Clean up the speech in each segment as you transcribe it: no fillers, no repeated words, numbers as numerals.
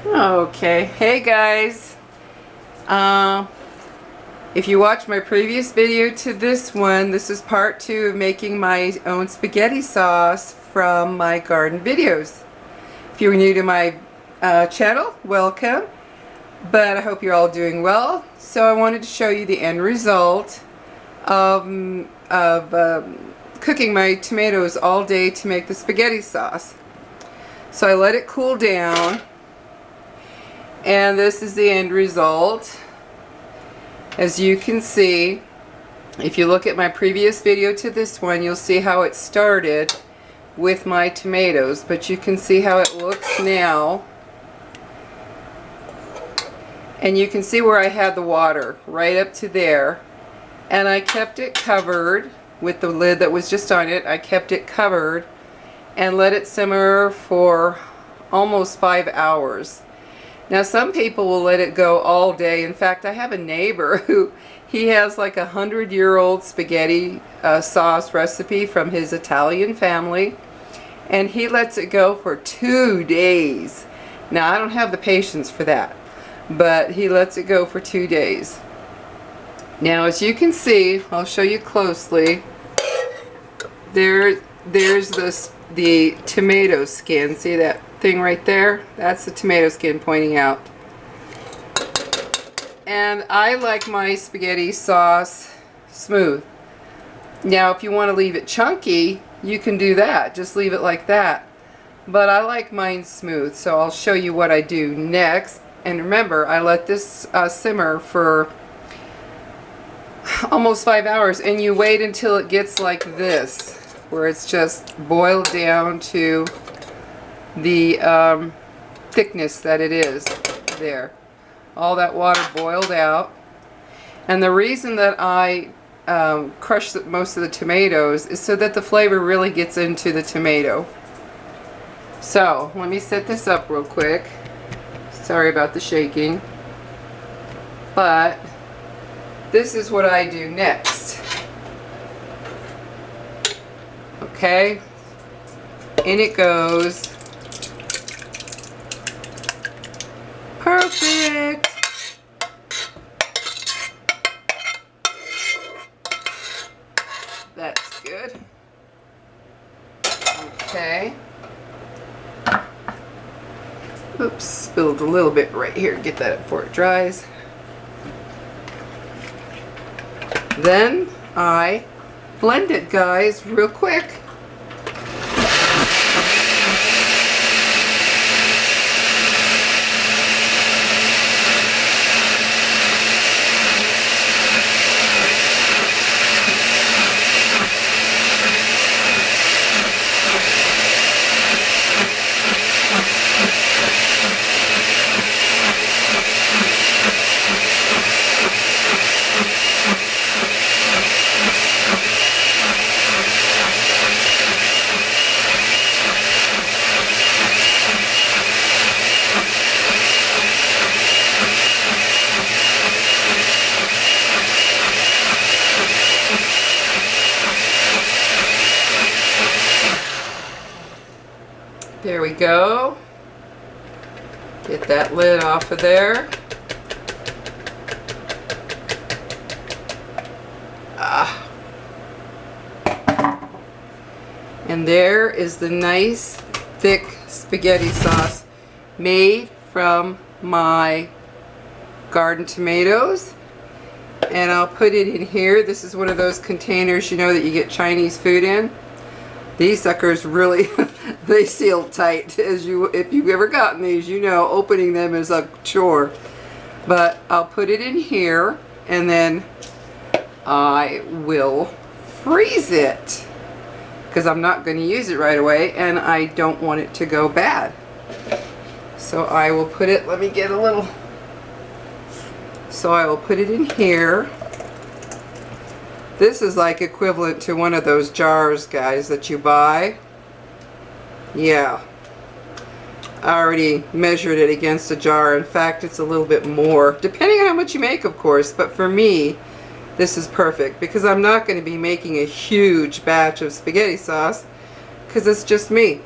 Okay, hey guys. Uh, if you watched my previous video to this one, this is part 2 of making my own spaghetti sauce from my garden videos. If you're new to my channel, welcome. But I hope you're all doing well. So I wanted to show you the end result of cooking my tomatoes all day to make the spaghetti sauce. So I let it cool down. And this is the end result. As you can see, if you look at my previous video to this one, you'll see how it started with my tomatoes, but you can see how it looks now. And you can see where I had the water right up to there, and I kept it covered with the lid that was just on it. I kept it covered and let it simmer for almost 5 hours. Now some people will let it go all day. In fact, I have a neighbor who he has like 100-year-old spaghetti sauce recipe from his Italian family, and he lets it go for 2 days. Now I don't have the patience for that, but he lets it go for 2 days. Now as you can see, I'll show you closely, there's the tomato skin. See that thing right there? That's the tomato skin pointing out. And I like my spaghetti sauce smooth. Now if you want to leave it chunky, you can do that. Just leave it like that. But I like mine smooth, so I'll show you what I do next. And remember, I let this simmer for almost 5 hours, and you wait until it gets like this, where it's just boiled down to the thickness that it is there. All that water boiled out. And the reason that I crush most of the tomatoes is so that the flavor really gets into the tomato. So let me set this up real quick. Sorry about the shaking, but this is what I do next. Okay, in it goes. Perfect. That's good. Okay. Oops, spilled a little bit right here. Get that up before it dries. Then I blend it, guys, real quick. There we go. Get that lid off of there. And there is the nice thick spaghetti sauce made from my garden tomatoes. And I'll put it in here. This is one of those containers, you know, that you get Chinese food in. These suckers really, they seal tight. If you've ever gotten these, you know opening them is a chore. But I'll put it in here, and then I will freeze it, because I'm not going to use it right away, and I don't want it to go bad. So I will put it, let me get a little, so I will put it in here. This is like equivalent to one of those jars, guys, that you buy. Yeah. I already measured it against a jar. In fact, it's a little bit more, depending on how much you make, of course. But for me, this is perfect, because I'm not going to be making a huge batch of spaghetti sauce, because it's just me.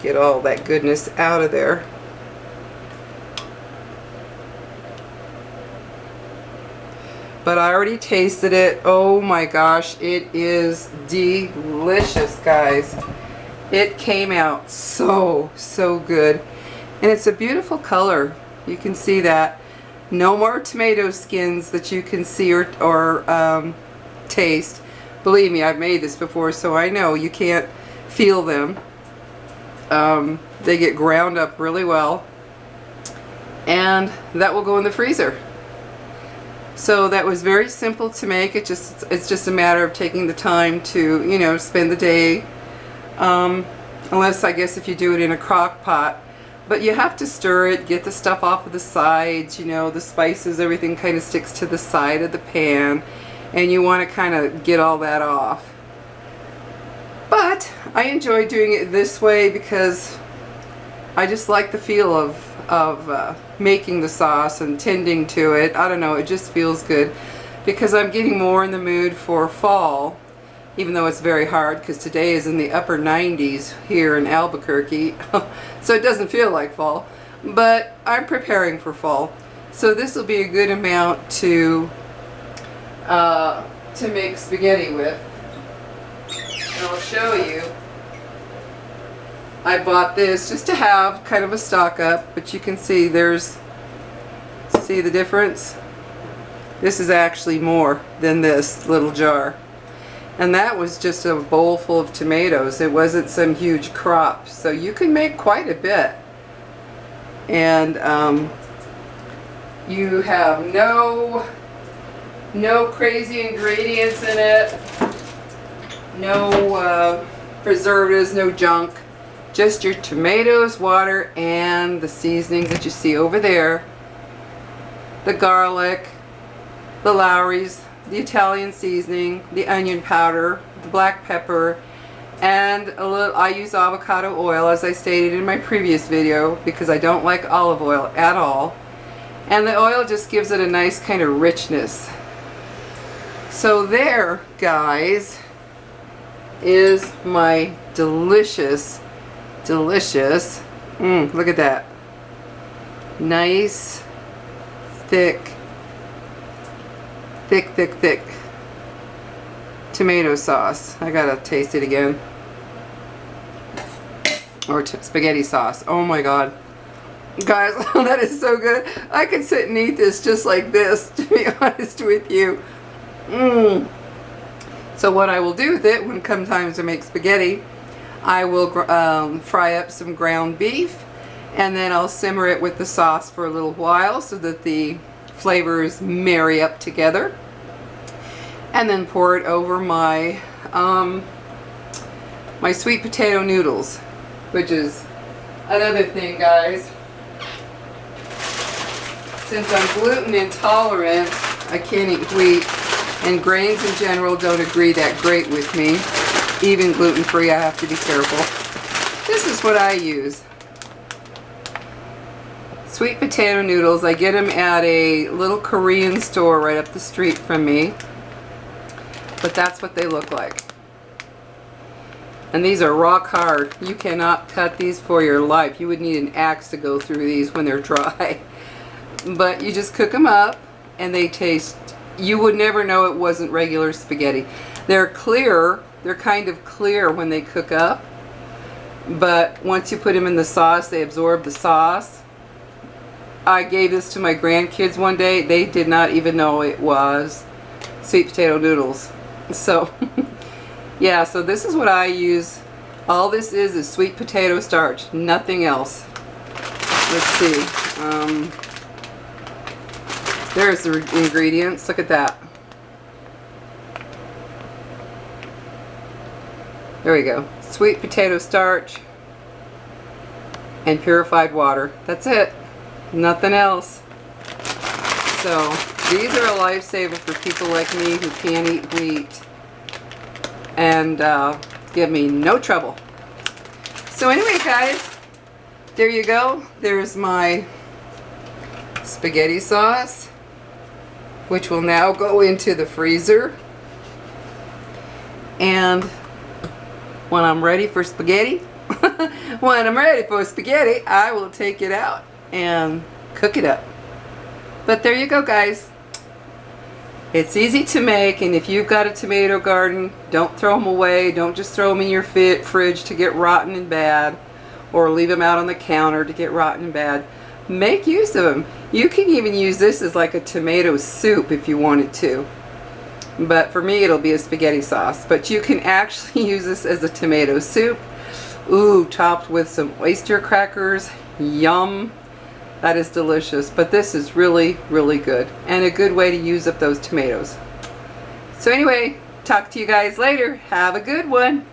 Get all that goodness out of there. but I already tasted it. Oh my gosh, it is delicious, guys. It came out so good, and it's a beautiful color. You can see that. No more tomato skins that you can see or taste. Believe me, I've made this before, so I know you can't feel them. They get ground up really well, and that will go in the freezer. So that was very simple to make. It's just a matter of taking the time to, you know, spend the day, unless I guess if you do it in a crock pot. But you have to stir it, get the stuff off of the sides, you know, the spices, everything kind of sticks to the side of the pan, and you want to kind of get all that off. But I enjoy doing it this way because I just like the feel of making the sauce and tending to it. I don't know, it just feels good because I'm getting more in the mood for fall, even though it's very hard because today is in the upper 90s here in Albuquerque, so it doesn't feel like fall, but I'm preparing for fall. So this will be a good amount to make spaghetti with. And I'll show you. I bought this just to have kind of a stock up, but you can see see the difference? This is actually more than this little jar. And that was just a bowl full of tomatoes. It wasn't some huge crop. So you can make quite a bit. And you have no crazy ingredients in it. No preservatives, no junk. Just your tomatoes, water, and the seasonings that you see over there. The garlic, the Lawry's, the Italian seasoning, the onion powder, the black pepper, and a little, I use avocado oil as I stated in my previous video because I don't like olive oil at all. And the oil just gives it a nice kind of richness. So there, guys, is my delicious, look at that. Nice, thick tomato sauce. I gotta taste it again. Or spaghetti sauce. Oh my god. Guys, that is so good. I could sit and eat this just like this, to be honest with you. So what I will do with it when it comes time to make spaghetti, I will fry up some ground beef, and then I'll simmer it with the sauce for a little while so that the flavors marry up together, and then pour it over my my sweet potato noodles, which is another thing, guys. Since I'm gluten intolerant, I can't eat wheat, and grains in general don't agree that great with me. Even gluten-free, I have to be careful. This is what I use. Sweet potato noodles. I get them at a little Korean store right up the street from me. But that's what they look like. And these are rock hard. You cannot cut these for your life. You would need an axe to go through these when they're dry. But you just cook them up and they taste, you would never know it wasn't regular spaghetti. They're clear. They're kind of clear when they cook up. But once you put them in the sauce, they absorb the sauce. I gave this to my grandkids one day. They did not even know it was sweet potato noodles. So, yeah, so this is what I use. All this is sweet potato starch, nothing else. Let's see. There's the ingredients. Look at that. There we go. Sweet potato starch and purified water. That's it. Nothing else. So these are a lifesaver for people like me who can't eat wheat, and give me no trouble. So anyway, guys, there you go. There's my spaghetti sauce, which will now go into the freezer. And when I'm ready for spaghetti, I will take it out and cook it up. But there you go, guys. It's easy to make, and if you've got a tomato garden, don't throw them away. Don't just throw them in your fridge to get rotten and bad, or leave them out on the counter to get rotten and bad. Make use of them. You can even use this as like a tomato soup if you wanted to. But for me, it'll be a spaghetti sauce. But you can actually use this as a tomato soup. Ooh, topped with some oyster crackers. Yum. That is delicious. But this is really, really good. And a good way to use up those tomatoes. So anyway, talk to you guys later. Have a good one.